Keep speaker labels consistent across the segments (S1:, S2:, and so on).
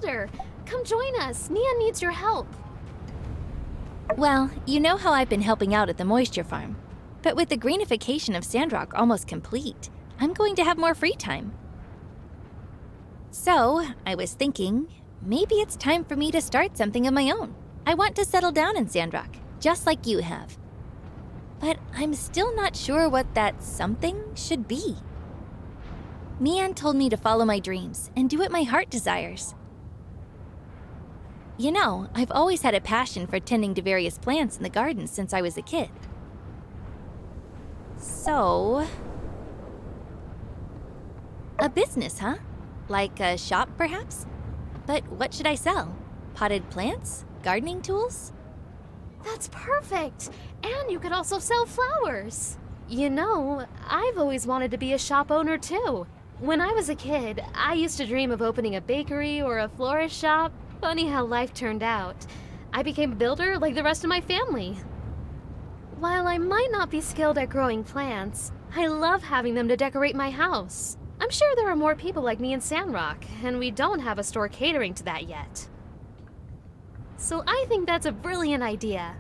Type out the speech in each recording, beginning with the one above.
S1: together. Come join us. Nia needs your help.
S2: Well, you know how I've been helping out at the moisture farm. But with the greenification of Sandrock almost complete, I'm going to have more free time. So, I was thinking, maybe it's time for me to start something of my own. I want to settle down in Sandrock, just like you have. But I'm still not sure what that something should be. Mian told me to follow my dreams and do what my heart desires. You know, I've always had a passion for tending to various plants in the garden since I was a kid. So... a business, huh? Like a shop, perhaps? But what should I sell? Potted plants? Gardening tools?
S1: That's perfect. And you could also sell flowers. You know, I've always wanted to be a shop owner too. When I was a kid, I used to dream of opening a bakery or a florist shop. Funny how life turned out. I became a builder like the rest of my family. While I might not be skilled at growing plants, I love having them to decorate my house. I'm sure there are more people like me in Sandrock, and we don't have a store catering to that yet. So I think that's a brilliant idea.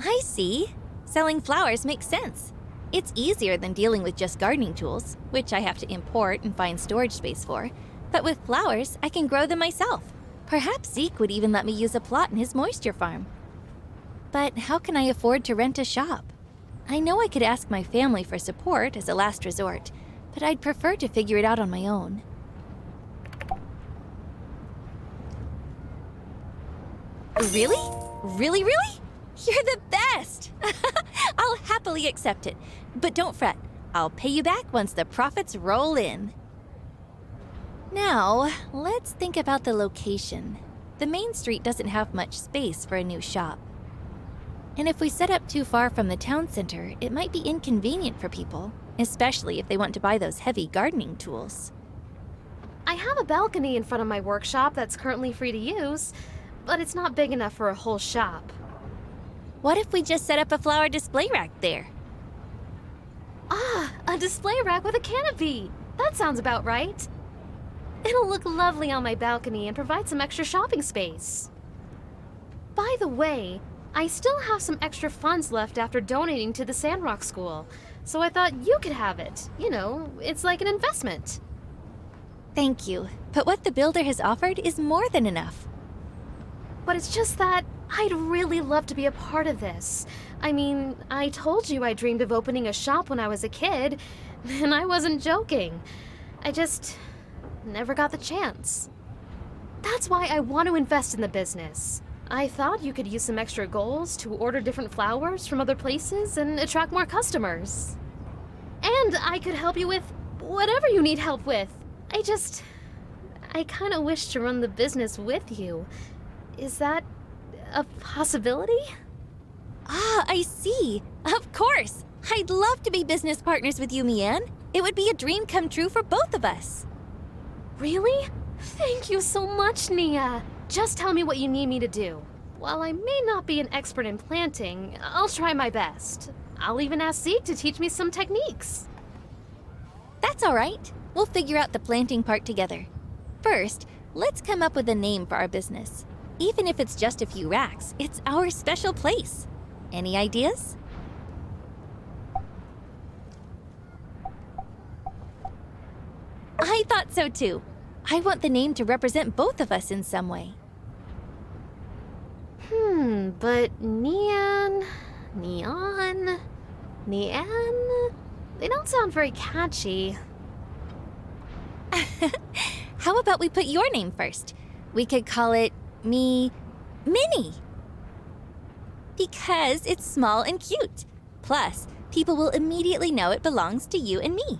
S2: I see. Selling flowers makes sense. It's easier than dealing with just gardening tools, which I have to import and find storage space for. But with flowers, I can grow them myself. Perhaps Zeke would even let me use a plot in his moisture farm. But how can I afford to rent a shop? I know I could ask my family for support as a last resort, but I'd prefer to figure it out on my own. Really? Really? You're the best! I'll happily accept it. But don't fret. I'll pay you back once the profits roll in. Now, let's think about the location. The main street doesn't have much space for a new shop. And if we set up too far from the town center, it might be inconvenient for people, especially if they want to buy those heavy gardening tools.
S1: I have a balcony in front of my workshop that's currently free to use, but it's not big enough for a whole shop.
S2: What if we just set up a flower display rack there?
S1: Ah, a display rack with a canopy! That sounds about right. It'll look lovely on my balcony and provide some extra shopping space. By the way, I still have some extra funds left after donating to the Sandrock School, so I thought you could have it. You know, it's like an investment.
S2: Thank you, but what the builder has offered is more than enough.
S1: But it's just that I'd really love to be a part of this. I mean, I told you I dreamed of opening a shop when I was a kid, and I wasn't joking. I just never got the chance. That's why I want to invest in the business. I thought you could use some extra goals to order different flowers from other places and attract more customers. And I could help you with whatever you need help with. I kind of wish to run the business with you. Is that a possibility?
S2: Ah, I see. Of course. I'd love to be business partners with you, Mian. It would be a dream come true for both of us.
S1: Really? Thank you so much, Nia. Just tell me what you need me to do. While I may not be an expert in planting, I'll try my best. I'll even ask Zeke to teach me some techniques.
S2: That's all right. We'll figure out the planting part together. First, let's come up with a name for our business. Even if it's just a few racks, it's our special place. Any ideas? I thought so too. I want the name to represent both of us in some way.
S1: But Neon, they don't sound very catchy.
S2: How about we put your name first? We could call it Minnie. Because it's small and cute. Plus, people will immediately know it belongs to you and me.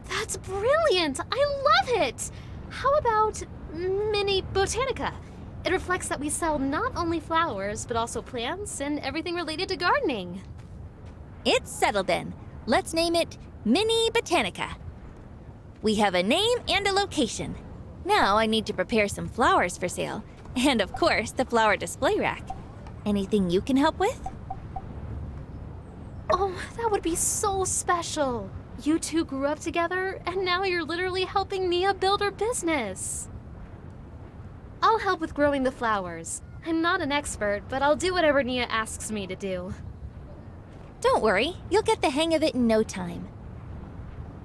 S1: That's brilliant! I love it! How about Mini Botanica? It reflects that we sell not only flowers, but also plants and everything related to gardening.
S2: It's settled then. Let's name it Mini Botanica. We have a name and a location. Now I need to prepare some flowers for sale. And of course, the flower display rack. Anything you can help with?
S1: Oh, that would be so special. You two grew up together, and now you're literally helping Nia build her business. I'll help with growing the flowers. I'm not an expert, but I'll do whatever Nia asks me to do.
S2: Don't worry, you'll get the hang of it in no time.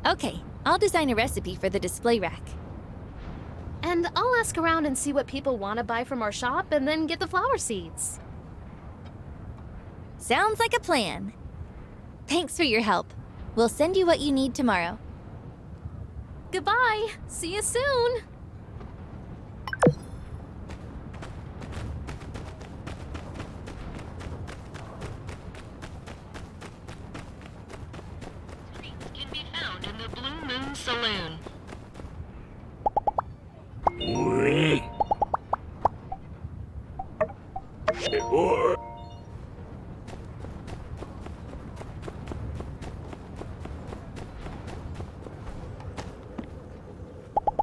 S2: Okay, I'll design a recipe for the display rack.
S1: And I'll ask around and see what people want to buy from our shop and then get the flower seeds.
S2: Sounds like a plan. Thanks for your help. We'll send you what you need tomorrow.
S1: Goodbye. See you soon.
S3: Can be found in the Blue Moon Saloon.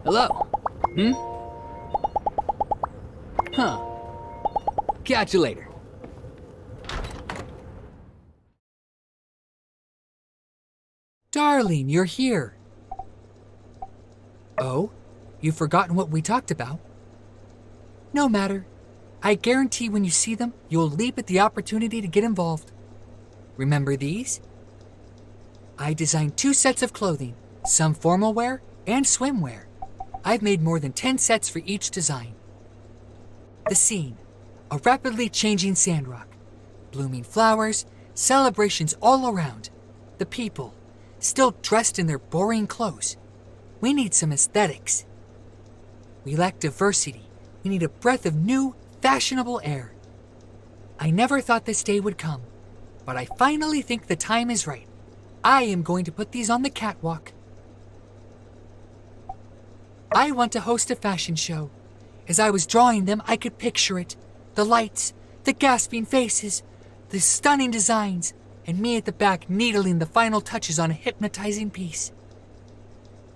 S4: Hello? Huh. Catch you later. Darling, you're here. Oh? You've forgotten what we talked about? No matter. I guarantee when you see them, you'll leap at the opportunity to get involved. Remember these? I designed 2 sets of clothing, some formal wear and swimwear. I've made more than 10 sets for each design. The scene, a rapidly changing Sandrock. Blooming flowers, celebrations all around. The people, still dressed in their boring clothes. We need some aesthetics. We lack diversity. We need a breath of new, fashionable air. I never thought this day would come, but I finally think the time is right. I am going to put these on the catwalk. I want to host a fashion show. As I was drawing them, I could picture it. The lights, the gasping faces, the stunning designs, and me at the back needling the final touches on a hypnotizing piece.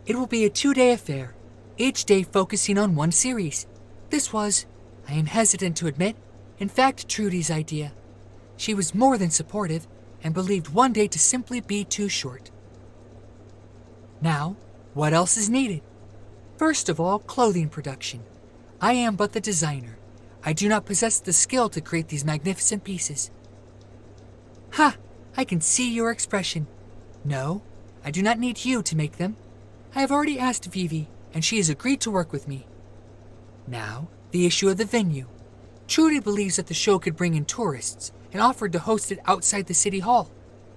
S4: It will be a 2-day affair, each day focusing on one series. This was, I am hesitant to admit, in fact Trudy's idea. She was more than supportive and believed one day to simply be too short. Now, what else is needed? First of all, clothing production. I am but the designer. I do not possess the skill to create these magnificent pieces. Ha! I can see your expression. No, I do not need you to make them. I have already asked Vivi, and she has agreed to work with me. Now, the issue of the venue. Trudy believes that the show could bring in tourists and offered to host it outside the city hall,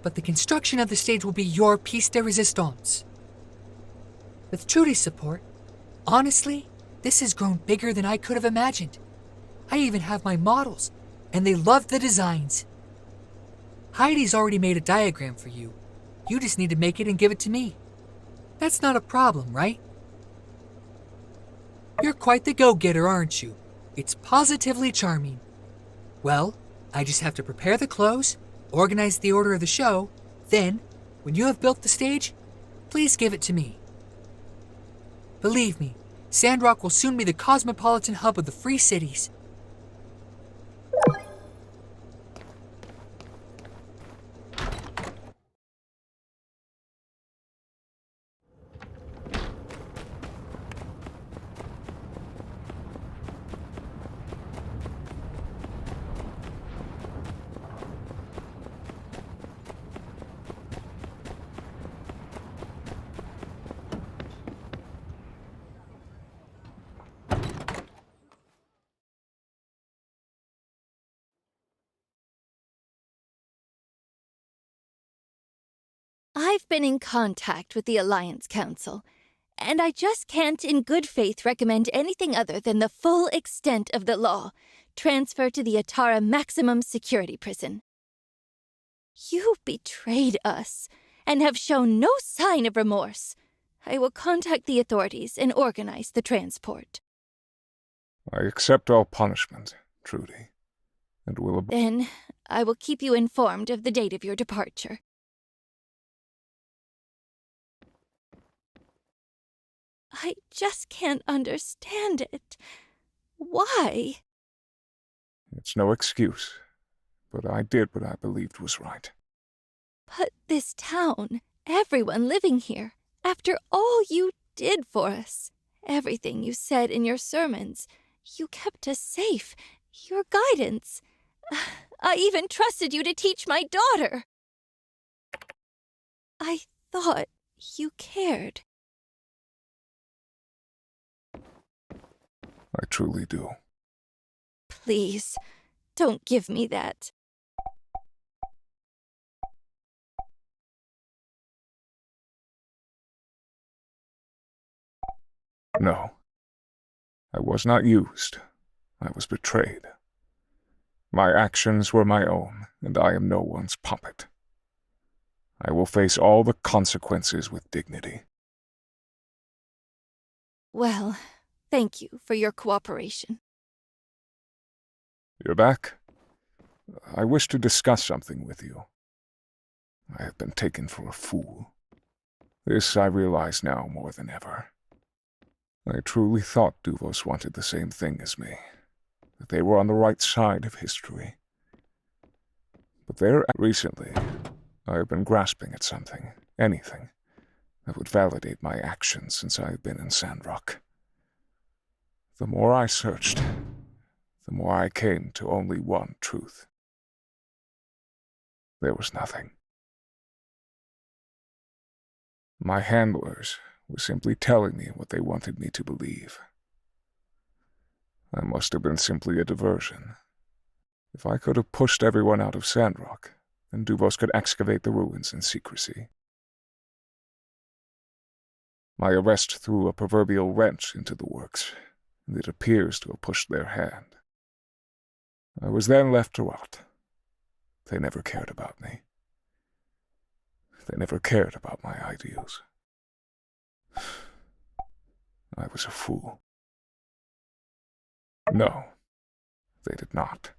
S4: but the construction of the stage will be your piece de resistance. With Trudy's support, honestly, this has grown bigger than I could have imagined. I even have my models, and they love the designs. Heidi's already made a diagram for you. You just need to make it and give it to me. That's not a problem, right? You're quite the go-getter, aren't you? It's positively charming. Well, I just have to prepare the clothes, organize the order of the show, then, when you have built the stage, please give it to me. Believe me, Sandrock will soon be the cosmopolitan hub of the Free Cities.
S2: I've been in contact with the Alliance Council, and I just can't in good faith recommend anything other than the full extent of the law, transfer to the Atara Maximum Security Prison. You betrayed us, and have shown no sign of remorse. I will contact the authorities and organize the transport.
S5: I accept all punishment, Trudy, and will
S2: Then, I will keep you informed of the date of your departure. I just can't understand it. Why?
S5: It's no excuse, but I did what I believed was right.
S2: But this town, everyone living here, after all you did for us, everything you said in your sermons, You kept us safe. Your guidance. I even trusted you to teach my daughter. I thought you cared.
S5: I truly do.
S2: Please, don't give me that.
S5: No. I was not used. I was betrayed. My actions were my own, and I am no one's puppet. I will face all the consequences with dignity.
S2: Well, thank you for your cooperation.
S5: You're back? I wish to discuss something with you. I have been taken for a fool. This I realize now more than ever. I truly thought Duvos wanted the same thing as me, that they were on the right side of history. But recently, I have been grasping at something, anything, that would validate my actions since I have been in Sandrock. The more I searched, the more I came to only one truth. There was nothing. My handlers were simply telling me what they wanted me to believe. I must have been simply a diversion. If I could have pushed everyone out of Sandrock, then Duvos could excavate the ruins in secrecy. My arrest threw a proverbial wrench into the works, and it appears to have pushed their hand. I was then left to rot. They never cared about me. They never cared about my ideals. I was a fool. No, they did not.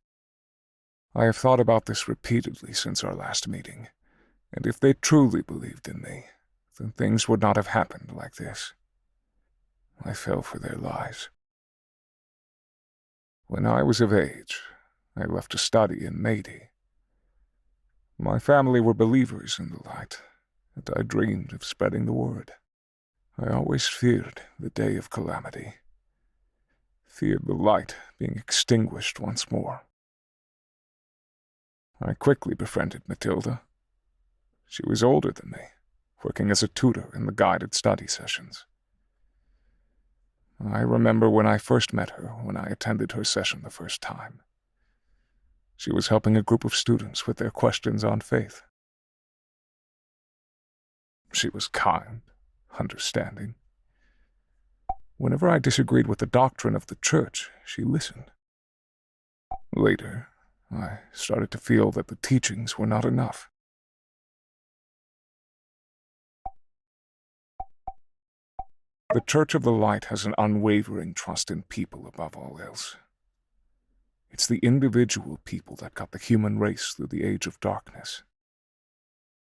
S5: I have thought about this repeatedly since our last meeting, and if they truly believed in me, then things would not have happened like this. I fell for their lies. When I was of age, I left to study in Meidi. My family were believers in the light, and I dreamed of spreading the word. I always feared the day of calamity, feared the light being extinguished once more. I quickly befriended Matilda. She was older than me, working as a tutor in the guided study sessions. I remember when I first met her, when I attended her session the first time. She was helping a group of students with their questions on faith. She was kind, understanding. Whenever I disagreed with the doctrine of the church, she listened. Later, I started to feel that the teachings were not enough. The Church of the Light has an unwavering trust in people above all else. It's the individual people that got the human race through the age of darkness.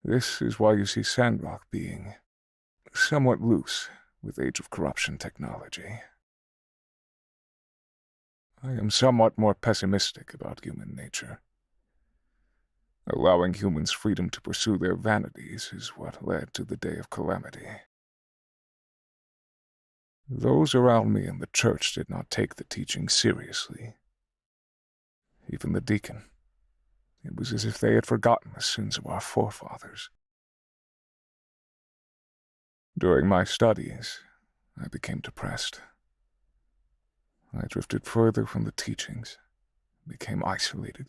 S5: This is why you see Sandrock being somewhat loose with Age of Corruption technology. I am somewhat more pessimistic about human nature. Allowing humans freedom to pursue their vanities is what led to the day of calamity. Those around me in the church did not take the teaching seriously. Even the deacon. It was as if they had forgotten the sins of our forefathers. During my studies, I became depressed. I drifted further from the teachings, became isolated,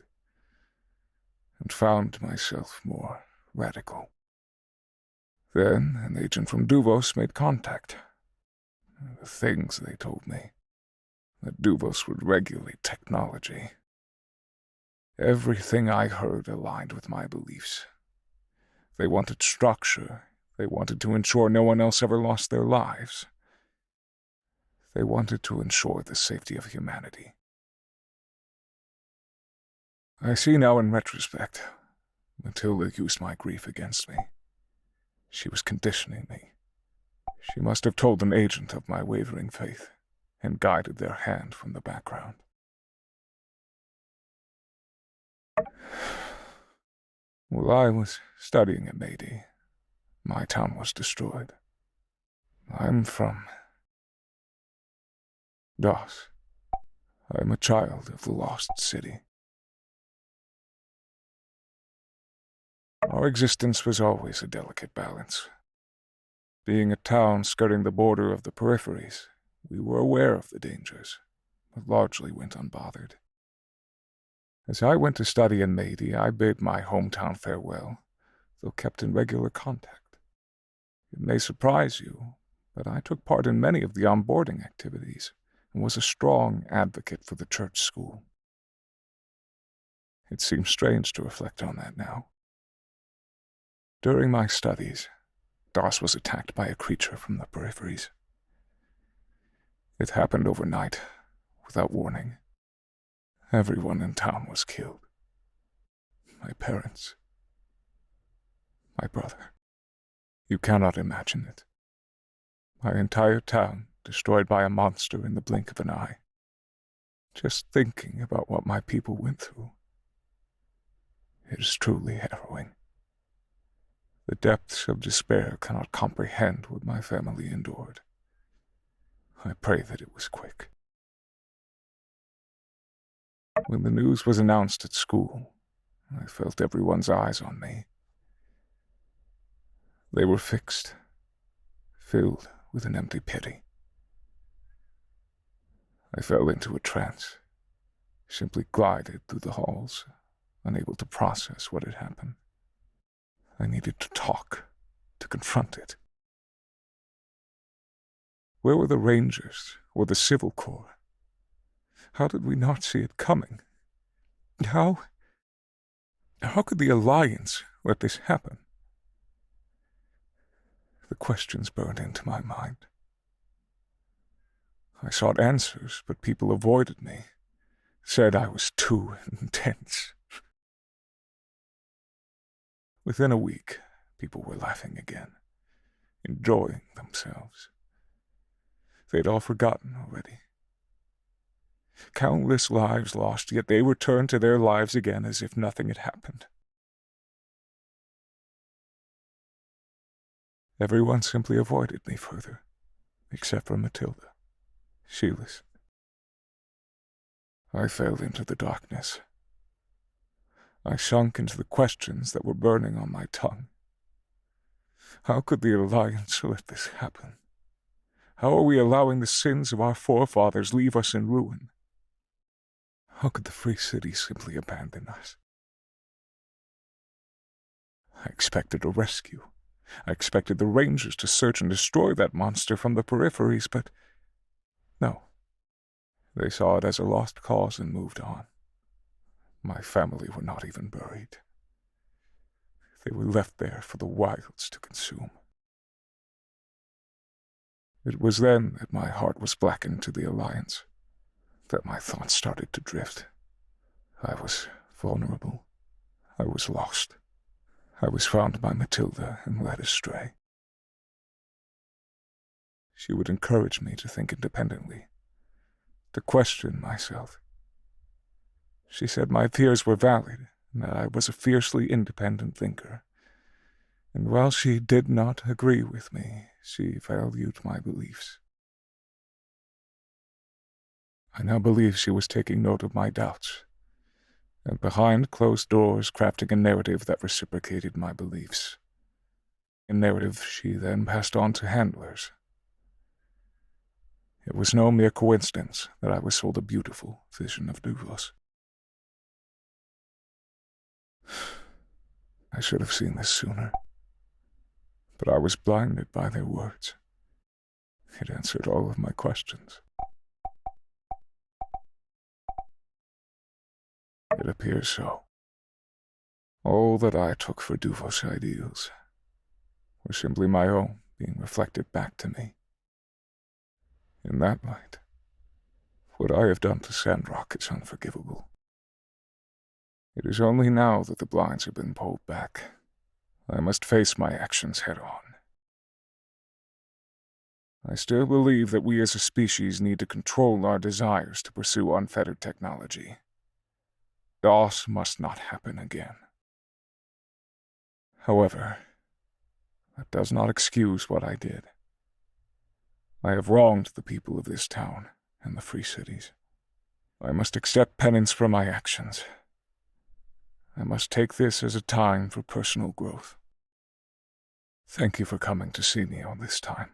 S5: and found myself more radical. Then an agent from Duvos made contact. The things they told me, that Duvos would regulate technology. Everything I heard aligned with my beliefs. They wanted structure. They wanted to ensure no one else ever lost their lives. They wanted to ensure the safety of humanity. I see now in retrospect, Matilda used my grief against me. She was conditioning me. She must have told an agent of my wavering faith and guided their hand from the background. While I was studying at Meidi, my town was destroyed. I'm from DOS. I am a child of the lost city. Our existence was always a delicate balance. Being a town skirting the border of the peripheries, we were aware of the dangers, but largely went unbothered. As I went to study in Meiji, I bid my hometown farewell, though kept in regular contact. It may surprise you, but I took part in many of the onboarding activities and was a strong advocate for the church school. It seems strange to reflect on that now. During my studies, Das was attacked by a creature from the peripheries. It happened overnight, without warning. Everyone in town was killed. My parents. My brother. You cannot imagine it. My entire town destroyed by a monster in the blink of an eye. Just thinking about what my people went through. It is truly harrowing. The depths of despair cannot comprehend what my family endured. I pray that it was quick. When the news was announced at school, I felt everyone's eyes on me. They were fixed, filled with an empty pity. I fell into a trance, simply glided through the halls, unable to process what had happened. I needed to talk, to confront it. Where were the Rangers or the Civil Corps? How did we not see it coming? How could the Alliance let this happen? The questions burned into my mind. I sought answers, but people avoided me, said I was too intense. Within a week, people were laughing again, enjoying themselves. They'd all forgotten already. Countless lives lost, yet they returned to their lives again as if nothing had happened. Everyone simply avoided me further, except for Matilda. She listened. I fell into the darkness. I sunk into the questions that were burning on my tongue. How could the Alliance let this happen? How are we allowing the sins of our forefathers leave us in ruin? How could the Free City simply abandon us? I expected a rescue. I expected the Rangers to search and destroy that monster from the peripheries, but no. They saw it as a lost cause and moved on. My family were not even buried. They were left there for the wilds to consume. It was then that my heart was blackened to the Alliance, that my thoughts started to drift. I was vulnerable. I was lost. I was found by Matilda and led astray. She would encourage me to think independently, to question myself. She said my fears were valid, and that I was a fiercely independent thinker. And while she did not agree with me, she valued my beliefs. I now believe she was taking note of my doubts, and behind closed doors crafting a narrative that reciprocated my beliefs. A narrative she then passed on to handlers. It was no mere coincidence that I was sold a beautiful vision of Duvos. I should have seen this sooner, but I was blinded by their words. It answered all of my questions. It appears so. All that I took for Duvos ideals were simply my own being reflected back to me. In that light, what I have done to Sandrock is unforgivable. It is only now that the blinds have been pulled back. I must face my actions head-on. I still believe that we as a species need to control our desires to pursue unfettered technology. DOS must not happen again. However, that does not excuse what I did. I have wronged the people of this town and the Free Cities. I must accept penance for my actions. I must take this as a time for personal growth. Thank you for coming to see me all this time.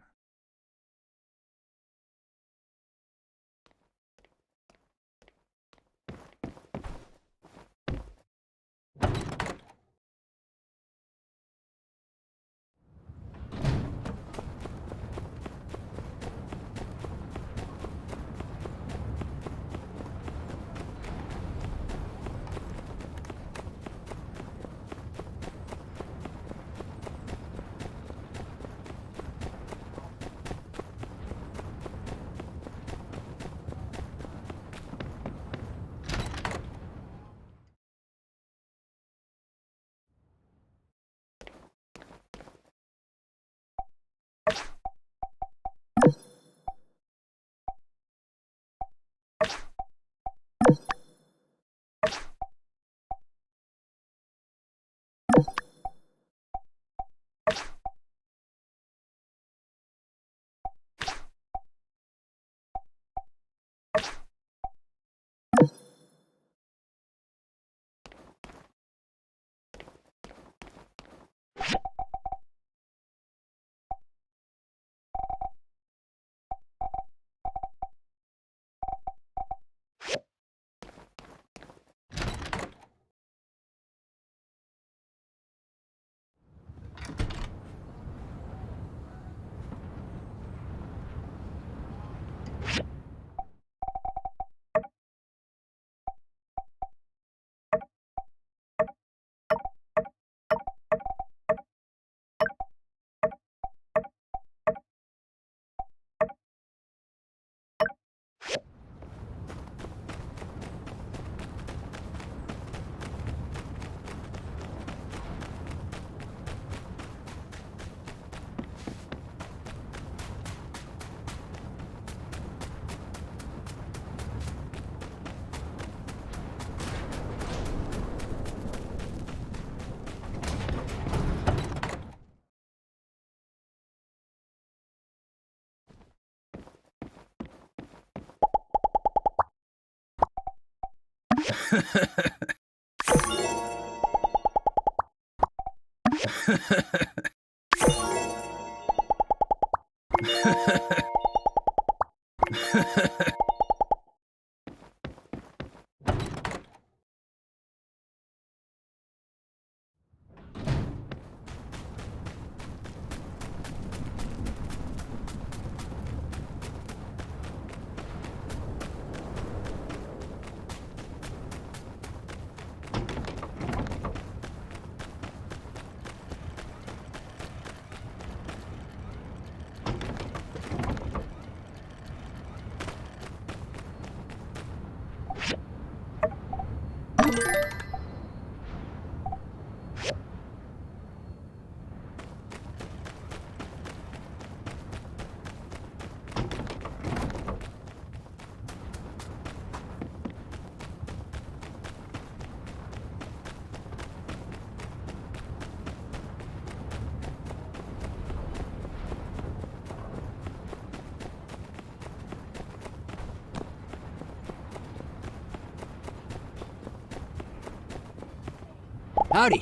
S4: Howdy.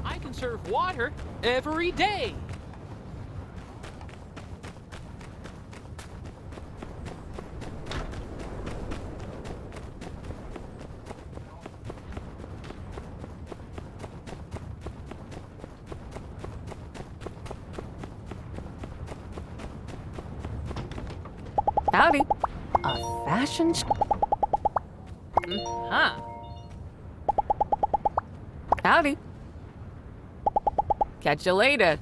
S6: I can serve water every day.
S7: Howdy. A fashion
S6: Huh.
S7: Howdy. Catch you later.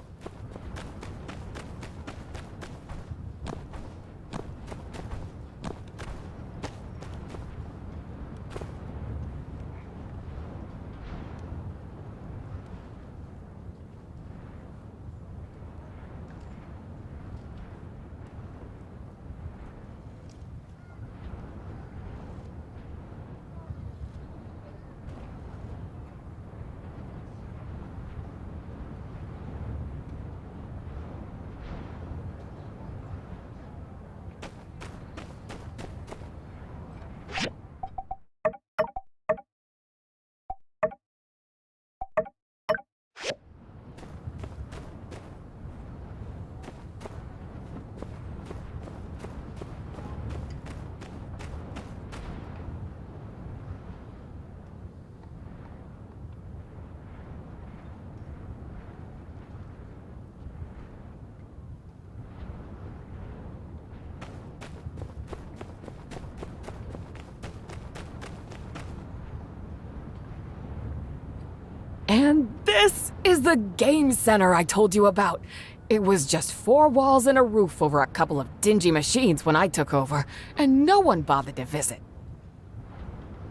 S7: And this is the game center I told you about. It was just 4 walls and a roof over a couple of dingy machines when I took over, and no one bothered to visit.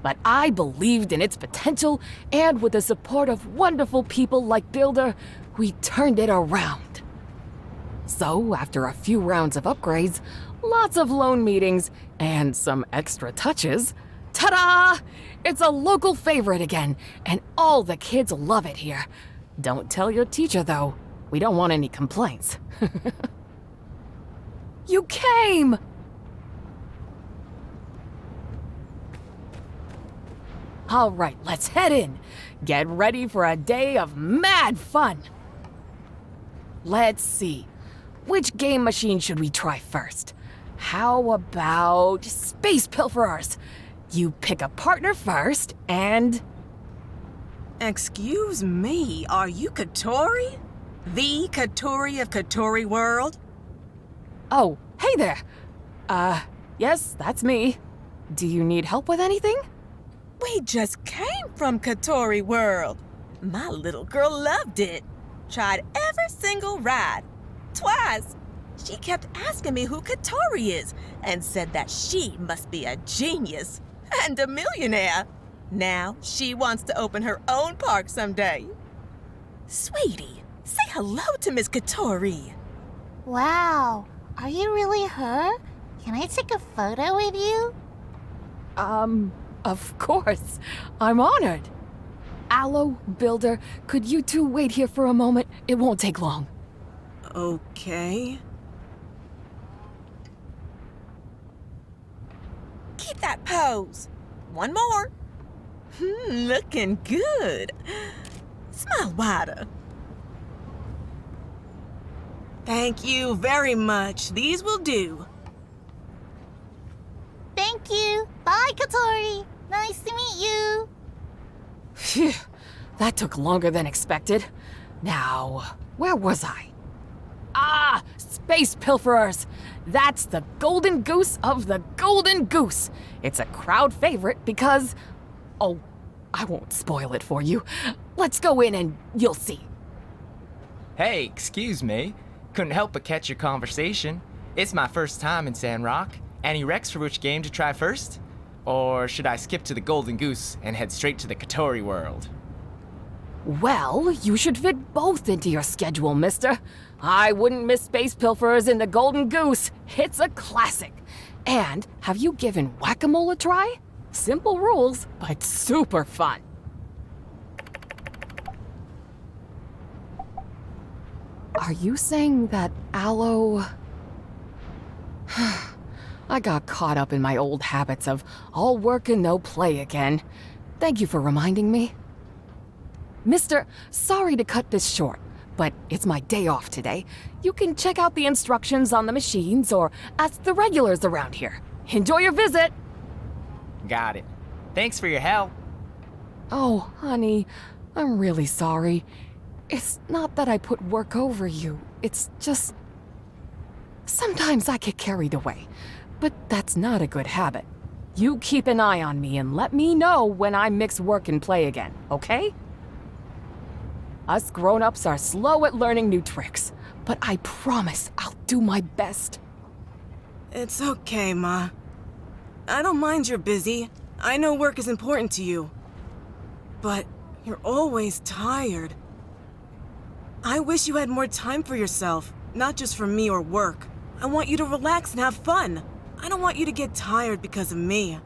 S7: But I believed in its potential, and with the support of wonderful people like Builder, we turned it around. So, after a few rounds of upgrades, lots of loan meetings, and some extra touches, ta-da! It's a local favorite again, and all the kids love it here. Don't tell your teacher, though. We don't want any complaints. You came! All right, let's head in. Get ready for a day of mad fun. Let's see. Which game machine should we try first? How about Space Pilferers? You pick a partner first, and...
S8: Excuse me, are you Katori? The Katori of Katori World?
S7: Oh, hey there. Yes, that's me. Do you need help with anything?
S8: We just came from Katori World. My little girl loved it. Tried every single ride. Twice. She kept asking me who Katori is and said that she must be a genius and a millionaire. Now she wants to open her own park someday. Sweetie, say hello to Miss Katori.
S9: Wow, are you really her? Can I take a photo with you?
S7: Of course. I'm honored. Aloe, Builder, could you two wait here for a moment? It won't take long.
S8: Okay. Keep that pose. One more. Looking good. Smile wider. Thank you very much. These will do.
S9: Thank you. Bye, Katori. Nice to meet you.
S7: Phew, that took longer than expected. Now, where was I? Ah, Space Pilferers! That's the golden goose of the golden goose. It's a crowd favorite because... Oh, I won't spoil it for you. Let's go in and you'll see.
S10: Hey, excuse me. Couldn't help but catch your conversation. It's my first time in Sandrock. Any recs for which game to try first? Or should I skip to the Golden Goose and head straight to the Katori world?
S7: Well, you should fit both into your schedule, mister. I wouldn't miss Space Pilferers in the Golden Goose. It's a classic. And have you given Whack-A-Mole a try? Simple rules, but super fun. Are you saying that Aloe... I got caught up in my old habits of all work and no play again. Thank you for reminding me. Mister, sorry to cut this short, but it's my day off today. You can check out the instructions on the machines or ask the regulars around here. Enjoy your visit!
S10: Got it. Thanks for your help.
S7: Oh, honey, I'm really sorry. It's not that I put work over you. It's just... Sometimes I get carried away, but that's not a good habit. You keep an eye on me and let me know when I mix work and play again, okay? Us grown-ups are slow at learning new tricks, but I promise I'll do my best.
S8: It's okay, Ma. I don't mind you're busy. I know work is important to you. But you're always tired. I wish you had more time for yourself, not just for me or work. I want you to relax and have fun. I don't want you to get tired because of me.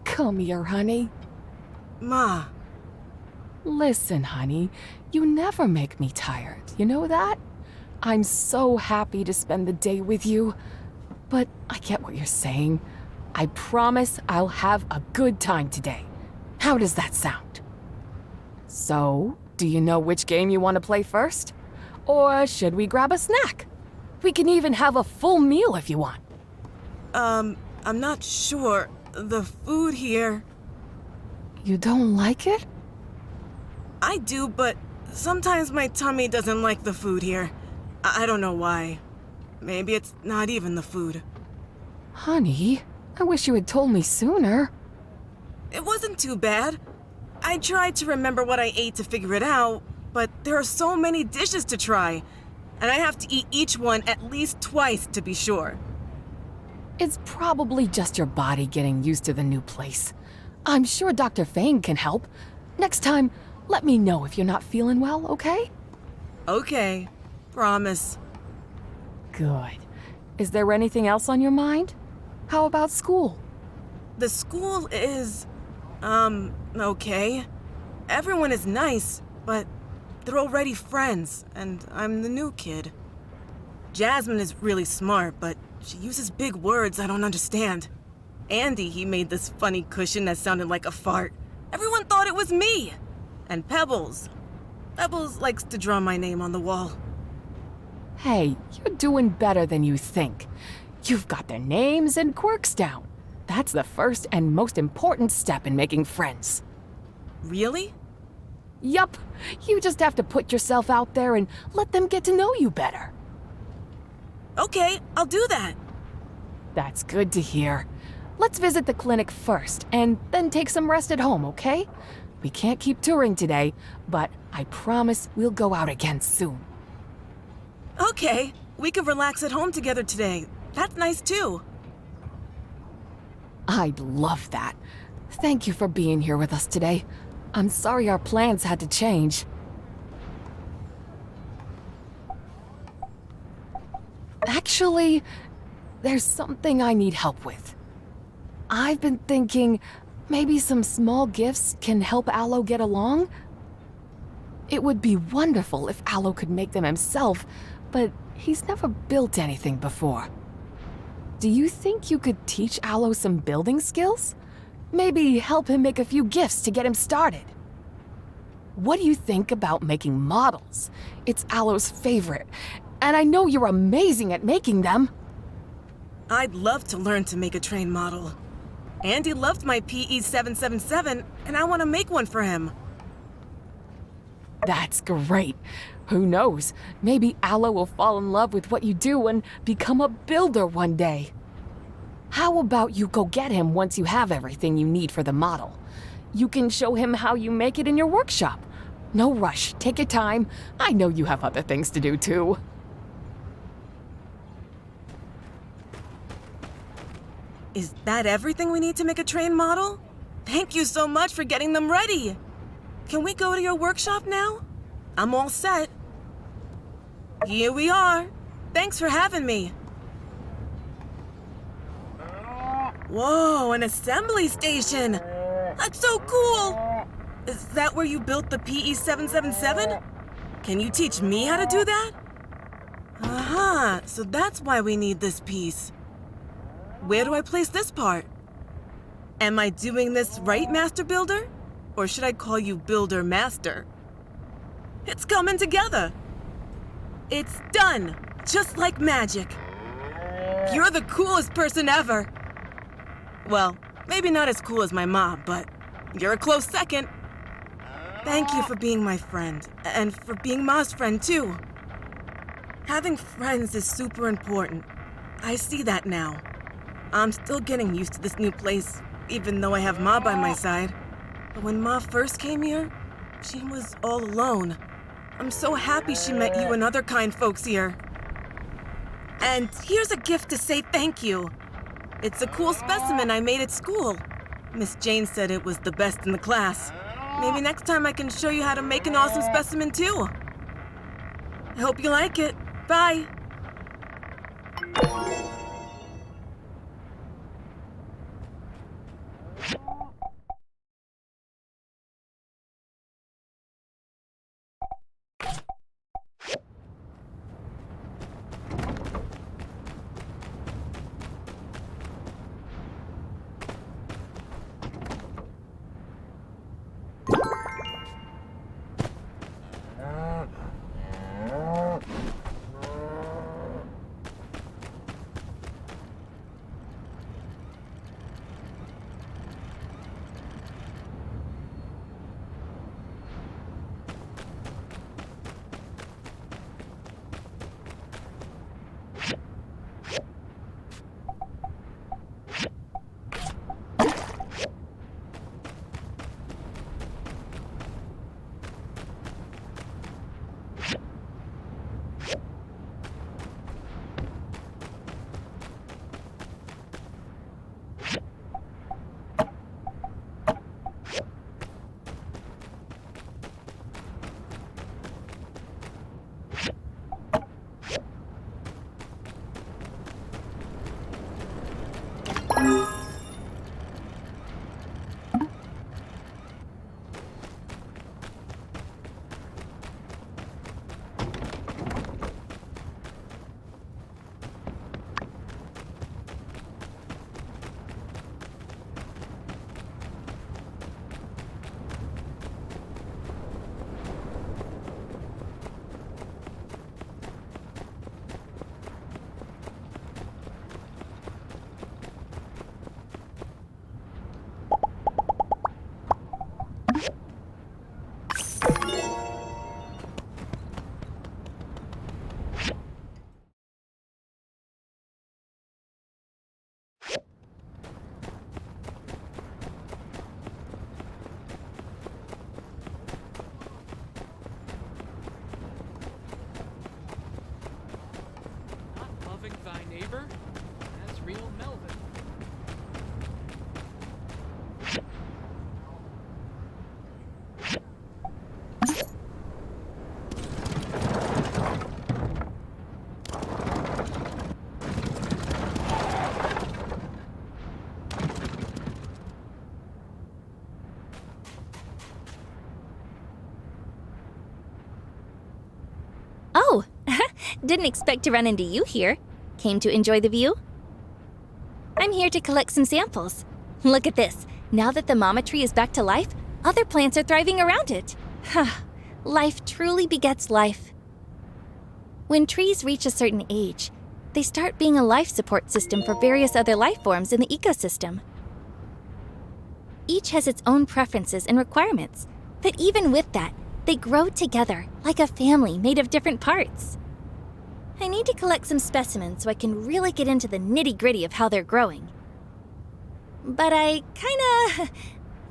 S7: Come here, honey.
S8: Ma.
S7: Listen, honey, you never make me tired, you know that? I'm so happy to spend the day with you. But I get what you're saying. I promise I'll have a good time today. How does that sound? So, do you know which game you want to play first? Or should we grab a snack? We can even have a full meal if you want.
S8: I'm not sure. The food here...
S7: You don't like it?
S8: I do, but sometimes my tummy doesn't like the food here. I don't know why. Maybe it's not even the food.
S7: Honey, I wish you had told me sooner.
S8: It wasn't too bad. I tried to remember what I ate to figure it out, but there are so many dishes to try, and I have to eat each one at least twice to be sure.
S7: It's probably just your body getting used to the new place. I'm sure Dr. Fane can help. Next time, let me know if you're not feeling well, okay?
S8: Okay, promise.
S7: Good. Is there anything else on your mind? How about school?
S8: The school is, okay. Everyone is nice, but they're already friends, and I'm the new kid. Jasmine is really smart, but she uses big words I don't understand. Andy, he made this funny cushion that sounded like a fart. Everyone thought it was me. And Pebbles. Pebbles likes to draw my name on the wall.
S7: Hey, you're doing better than you think. You've got their names and quirks down. That's the first and most important step in making friends.
S8: Really?
S7: Yup. You just have to put yourself out there and let them get to know you better.
S8: Okay, I'll do that.
S7: That's good to hear. Let's visit the clinic first, and then take some rest at home, okay? We can't keep touring today, but I promise we'll go out again soon.
S8: Okay, we can relax at home together today. That's nice too.
S7: I'd love that. Thank you for being here with us today. I'm sorry our plans had to change. Actually, there's something I need help with. I've been thinking maybe some small gifts can help Aloe get along? It would be wonderful if Aloe could make them himself, but he's never built anything before. Do you think you could teach Aloe some building skills? Maybe help him make a few gifts to get him started. What do you think about making models? It's Aloe's favorite, and I know you're amazing at making them.
S8: I'd love to learn to make a train model. Andy loved my PE 777, and I want to make one for him.
S7: That's great. Who knows? Maybe Aloe will fall in love with what you do and become a builder one day. How about you go get him once you have everything you need for the model? You can show him how you make it in your workshop. No rush, take your time. I know you have other things to do too.
S8: Is that everything we need to make a train model? Thank you so much for getting them ready. Can we go to your workshop now? I'm all set. Here we are. Thanks for having me. Whoa, an assembly station. That's so cool. Is that where you built the PE 777? Can you teach me how to do that? Uh-huh, so that's why we need this piece. Where do I place this part? Am I doing this right, Master Builder? Or should I call you Builder Master? It's coming together. It's done, just like magic. You're the coolest person ever. Well, maybe not as cool as my mom, but you're a close second. Thank you for being my friend, and for being Ma's friend too. Having friends is super important. I see that now. I'm still getting used to this new place, even though I have Ma by my side. But when Ma first came here, she was all alone. I'm so happy she met you and other kind folks here. And here's a gift to say thank you. It's a cool specimen I made at school. Miss Jane said it was the best in the class. Maybe next time I can show you how to make an awesome specimen too. I hope you like it. Bye.
S2: Didn't expect to run into you here. Came to enjoy the view? I'm here to collect some samples. Look at this. Now that the mama tree is back to life, other plants are thriving around it. Life truly begets life. When trees reach a certain age, they start being a life support system for various other life forms in the ecosystem. Each has its own preferences and requirements, but even with that, they grow together like a family made of different parts. I need to collect some specimens so I can really get into the nitty-gritty of how they're growing. But I kinda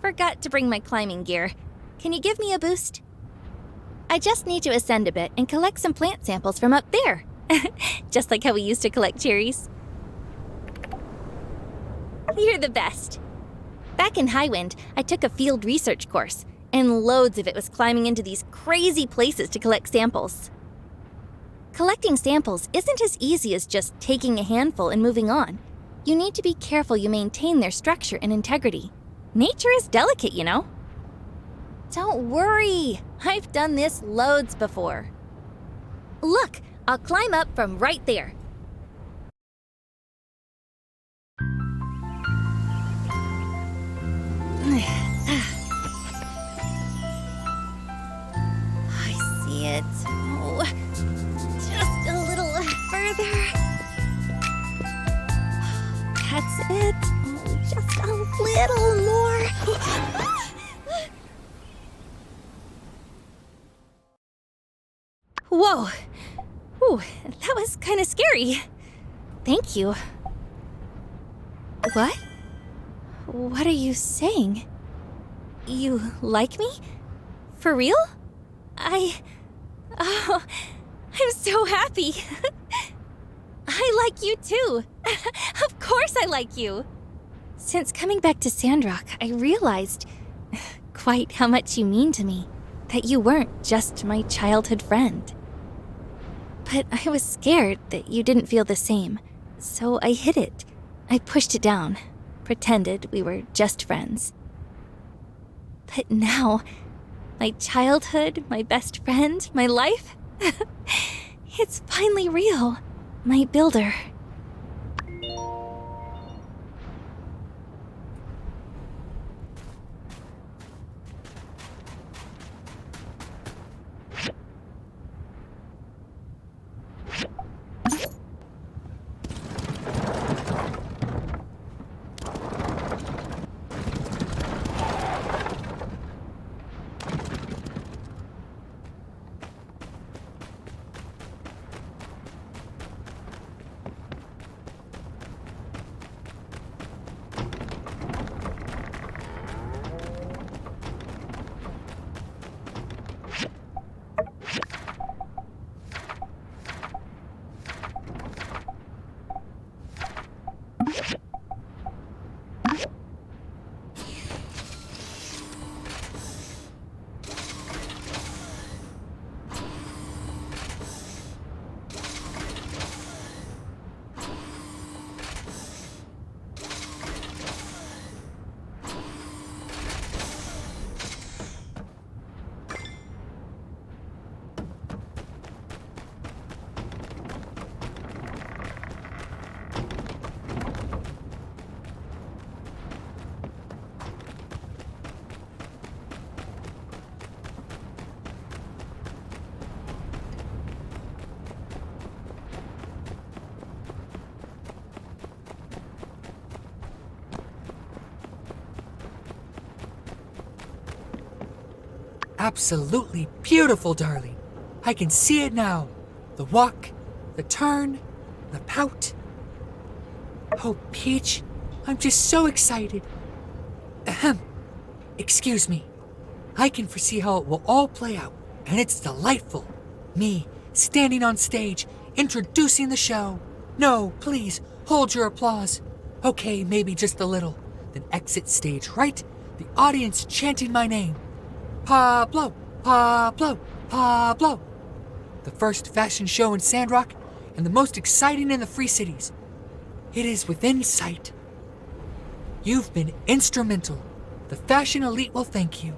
S2: forgot to bring my climbing gear. Can you give me a boost? I just need to ascend a bit and collect some plant samples from up there. Just like how we used to collect cherries. You're the best. Back in Highwind, I took a field research course, and loads of it was climbing into these crazy places to collect samples. Collecting samples isn't as easy as just taking a handful and moving on. You need to be careful you maintain their structure and integrity. Nature is delicate, you know. Don't worry, I've done this loads before. Look, I'll climb up from right there. I see it. Oh, just a little further. That's it. Oh, just a little more. Whoa. Ooh, that was kind of scary. Thank you. What? What are you saying? You like me? For real? Oh, I'm so happy. I like you too. Of course I like you. Since coming back to Sandrock, I realized quite how much you mean to me. That you weren't just my childhood friend. But I was scared that you didn't feel the same, so I hid it. I pushed it down, pretended we were just friends. But now, my childhood, my best friend, my life, it's finally real. My builder.
S4: Absolutely beautiful, darling. I can see it now. The walk, the turn, the pout. Oh, Peach, I'm just so excited. Ahem. Excuse me. I can foresee how it will all play out, and it's delightful. Me, standing on stage, introducing the show. No, please, hold your applause. Okay, maybe just a little. Then exit stage right, the audience chanting my name. Pablo, Pablo, Pablo. The first fashion show in Sandrock, and the most exciting in the Free Cities. It is within sight. You've been instrumental. The fashion elite will thank you.